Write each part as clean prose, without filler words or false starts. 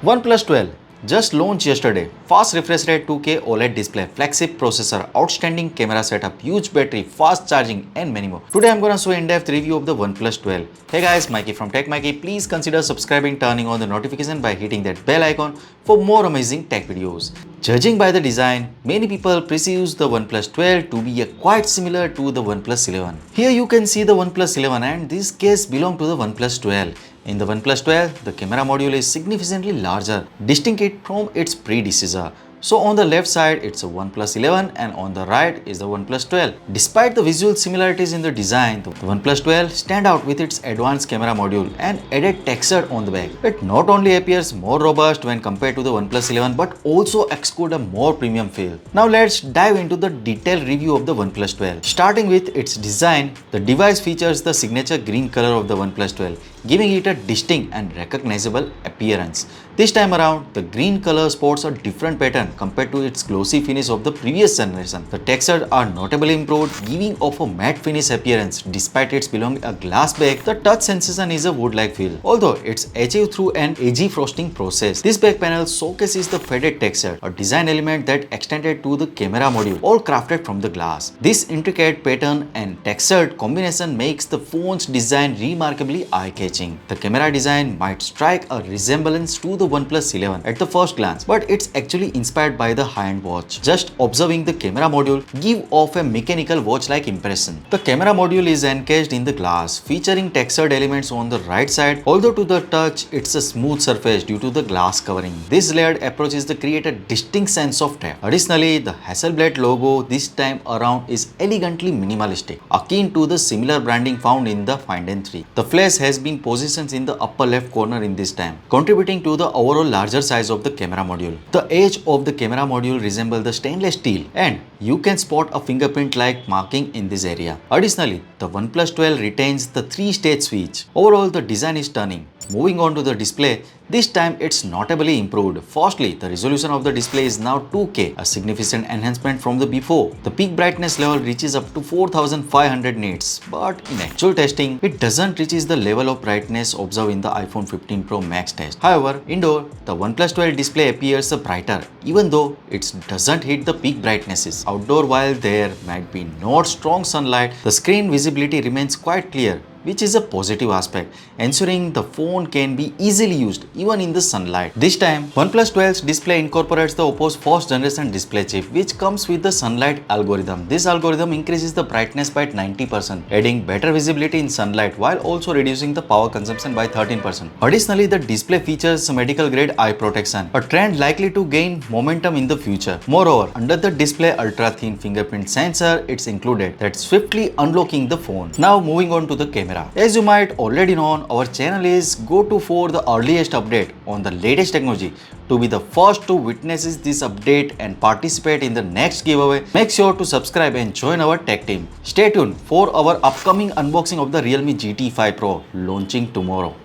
OnePlus 12 just launched yesterday. Fast refresh rate, 2K OLED display, flagship processor, outstanding camera setup, huge battery, fast charging and many more. Today I'm gonna show in-depth review of the OnePlus 12. Hey guys, Mikey from techmaiky. Please consider subscribing, turning on the notification by hitting that bell icon for more amazing tech videos. Judging by the design, many people perceive the OnePlus 12 to be quite similar to the OnePlus 11. Here you can see the OnePlus 11 and this case belong to the OnePlus 12. In the OnePlus 12, the camera module is significantly larger, distinct from its predecessor. So on the left side, it's a OnePlus 11 and on the right is the OnePlus 12. Despite the visual similarities in the design, the OnePlus 12 stand out with its advanced camera module and added texture on the back. It not only appears more robust when compared to the OnePlus 11 but also exudes a more premium feel. Now let's dive into the detailed review of the OnePlus 12. Starting with its design, the device features the signature green color of the OnePlus 12, giving it a distinct and recognizable appearance. This time around, the green color sports a different pattern compared to its glossy finish of the previous generation. The textures are notably improved, giving off a matte finish appearance. Despite its belonging a glass back, the touch sensation is a wood-like feel, although it's achieved through an edgy frosting process. This back panel showcases the faded texture, a design element that extended to the camera module, all crafted from the glass. This intricate pattern and textured combination makes the phone's design remarkably eye-catching. The camera design might strike a resemblance to the OnePlus 11 at the first glance, but it's actually inspired by the high-end watch. Just observing the camera module give off a mechanical watch-like impression. The camera module is encased in the glass, featuring textured elements on the right side, although to the touch it's a smooth surface due to the glass covering. This layered approach is to create a distinct sense of depth. Additionally, the Hasselblad logo this time around is elegantly minimalistic, akin to the similar branding found in the Find N3. The flash has been positioned in the upper left corner in this time, contributing to the overall larger size of the camera module. The edge of the camera module resembles the stainless steel and you can spot a fingerprint-like marking in this area. Additionally, the OnePlus 12 retains the 3-stage switch. Overall, the design is stunning. Moving on to the display, this time it's notably improved. Firstly, the resolution of the display is now 2K, a significant enhancement from the before. The peak brightness level reaches up to 4500 nits, but in actual testing, it doesn't reach the level of brightness observed in the iPhone 15 Pro Max test. However, indoor, the OnePlus 12 display appears brighter, even though it doesn't hit the peak brightnesses. Outdoor, while there might be not strong sunlight, the screen visibility remains quite clear, which is a positive aspect, ensuring the phone can be easily used even in the sunlight. This time, OnePlus 12's display incorporates the Oppo's first generation display chip, which comes with the sunlight algorithm. This algorithm increases the brightness by 90%, adding better visibility in sunlight while also reducing the power consumption by 13%. Additionally, the display features medical grade eye protection, a trend likely to gain momentum in the future. Moreover, under the display ultra thin fingerprint sensor it's included, that's swiftly unlocking the phone. Now moving on to the camera. As you might already know, our channel is go-to for the earliest update on the latest technology. To be the first to witness this update and participate in the next giveaway, make sure to subscribe and join our tech team. Stay tuned for our upcoming unboxing of the Realme GT 5 Pro launching tomorrow.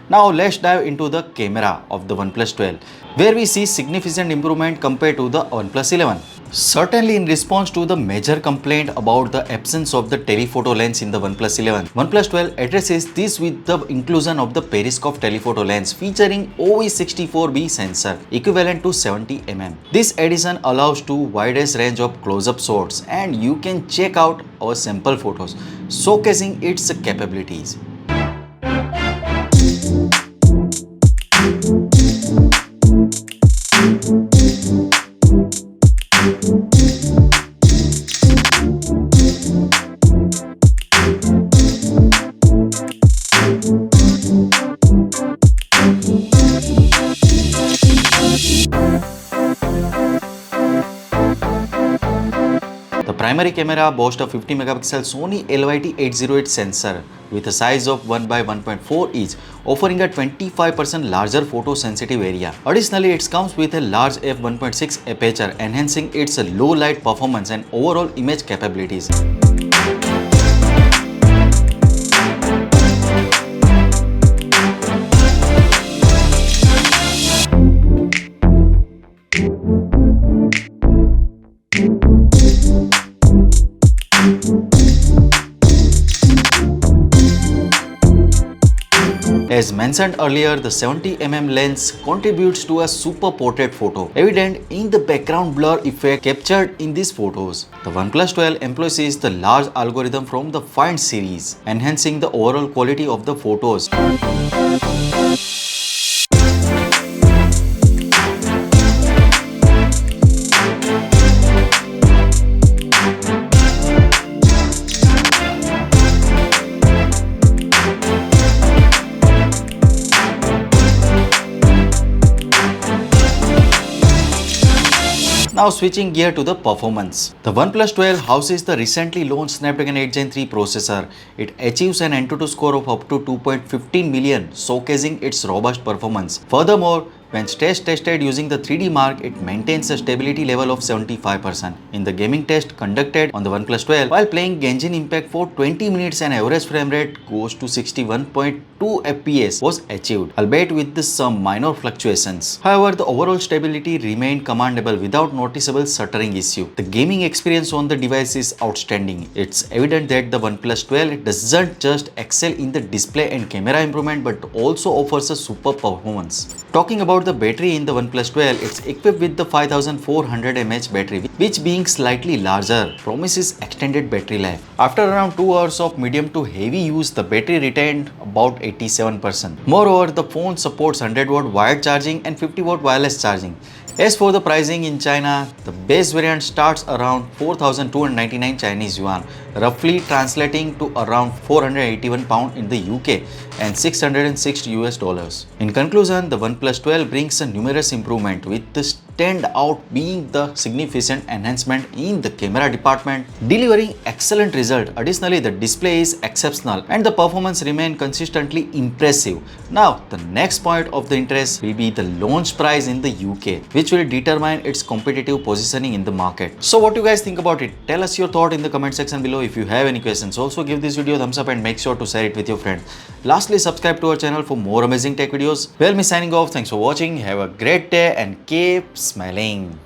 Now let's dive into the camera of the OnePlus 12, where we see significant improvement compared to the OnePlus 11. Certainly in response to the major complaint about the absence of the telephoto lens in the OnePlus 11, OnePlus 12 addresses this with the inclusion of the periscope telephoto lens featuring OV64B sensor equivalent to 70mm. This addition allows to widest range of close-up shots and you can check out our sample photos showcasing its capabilities. The primary camera boasts a 50 megapixel Sony LYT808 sensor with a size of 1 by 1.4 inch, offering a 25% larger photosensitive area. Additionally, it comes with a large f1.6 aperture, enhancing its low light performance and overall image capabilities. As As mentioned earlier, the 70mm lens contributes to a super portrait photo, evident in the background blur effect captured in these photos. The OnePlus 12 employs the large algorithm from the Find series, enhancing the overall quality of the photos. Now switching gear to the performance. The OnePlus 12 houses the recently launched Snapdragon 8 Gen 3 processor. It achieves an Antutu score of up to 2.15 million, showcasing its robust performance. Furthermore, when stress tested using the 3D Mark, it maintains a stability level of 75%. In the gaming test conducted on the OnePlus 12, while playing Genshin Impact for 20 minutes, an average frame rate goes to 61.2 FPS was achieved, albeit with some minor fluctuations. However, the overall stability remained commendable without noticeable stuttering issue. The gaming experience on the device is outstanding. It's evident that the OnePlus 12 doesn't just excel in the display and camera improvement but also offers a super performance. Talking about the battery in the OnePlus 12, it's equipped with the 5400 mAh battery, which being slightly larger, promises extended battery life. After around 2 hours of medium to heavy use, the battery retained about 87%. Moreover, the phone supports 100-watt wired charging and 50-watt wireless charging. As for the pricing in China, the base variant starts around 4,299 Chinese yuan, roughly translating to around £481 in the UK and $606 US. In conclusion, the OnePlus 12 brings a numerous improvement, with the standout being the significant enhancement in the camera department, delivering excellent result. Additionally, the display is exceptional and the performance remains consistently impressive. Now, the next point of the interest will be the launch price in the UK, which will determine its competitive positioning in the market. So what do you guys think about it? Tell us your thought in the comment section below. If you have any questions, also give this video a thumbs up and make sure to share it with your friends. Lastly, subscribe to our channel for more amazing tech videos. Well, me signing off. Thanks for watching. Have a great day and keep smiling.